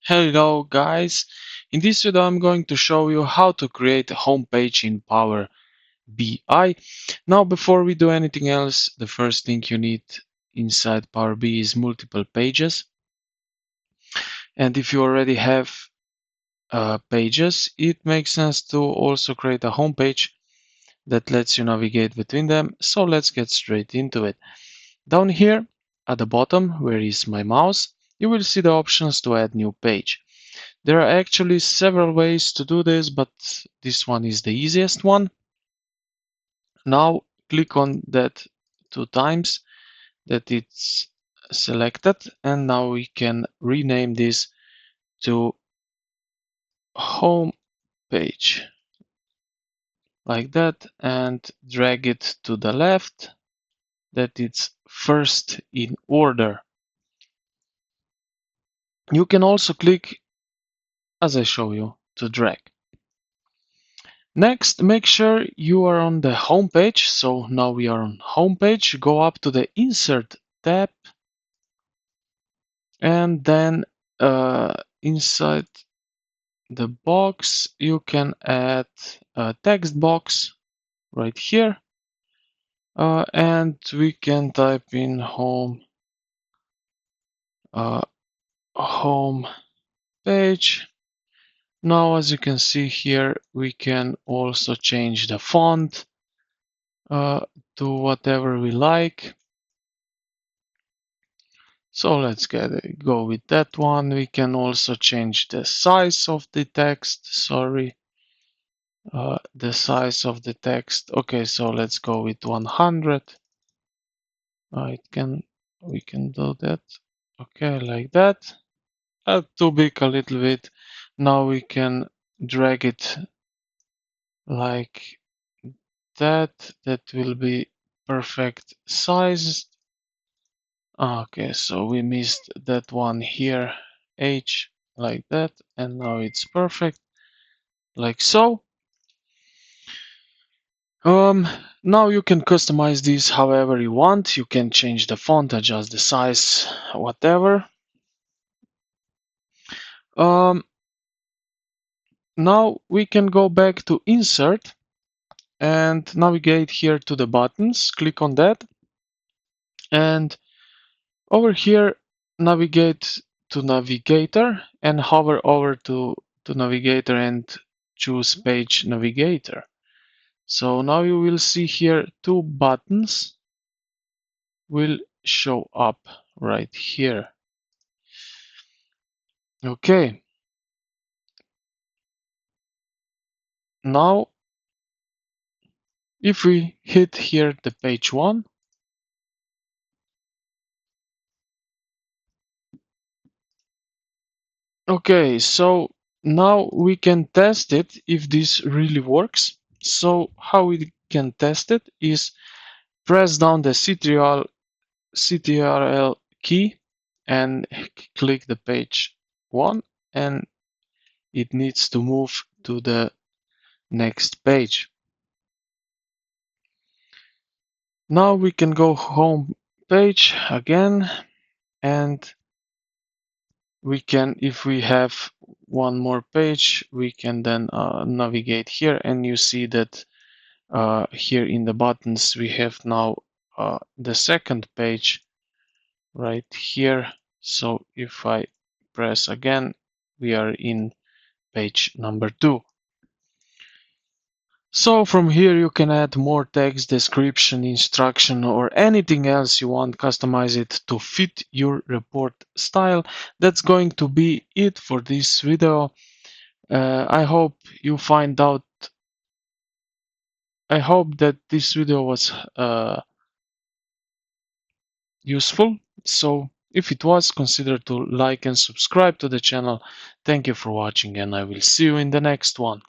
Hello guys, in this video I'm going to show you how to create a home page in Power BI. Now before we do anything else, the first thing you need inside Power BI is multiple pages. And if you already have pages, it makes sense to also create a home page that lets you navigate between them. So let's get straight into it. Down here at the bottom, where is my mouse, you will see the options to add new page. There are actually several ways to do this, but this one is the easiest one. Now click on that 2 times that it's selected, and now we can rename this to home page like that and drag it to the left that it's first in order. You can also click as I show you to drag. Next, make sure you are on the home page. So now we are on home page. Go up to the Insert tab, and then inside the box you can add a text box right here, and we can type in home home page. Now, as you can see here, we can also change the font to whatever we like. So let's go with that one. We can also change the size of the text. Sorry, the size of the text. Okay, so let's go with 100. We can do that. Okay, like that. Too big a little bit. Now we can drag it like that. That will be perfect size. Okay, so we missed that one here, H, like that, and now it's perfect, like so. Now you can customize this however you want. You can change the font, adjust the size, whatever. Now we can go back to Insert and navigate here to the buttons. Click on that, and over here navigate to Navigator and hover over to Navigator and choose Page Navigator. So now you will see here 2 buttons will show up right here. Okay. Now if we hit here the page 1, okay, so now we can test it if this really works. So how we can test it is press down the CTRL key and click the page 1, and it needs to move to the next page. Now we can go home page again, and we can, if we have one more page, we can then navigate here, and you see that here in the buttons we have now the second page right here. So if I press again, we are in page number 2. So from here you can add more text, description, instruction, or anything else you want. Customize it to fit your report style. That's going to be it for this video. I hope you find out. I hope that this video was useful. So if it was, consider to like and subscribe to the channel. Thank you for watching, and I will see you in the next one.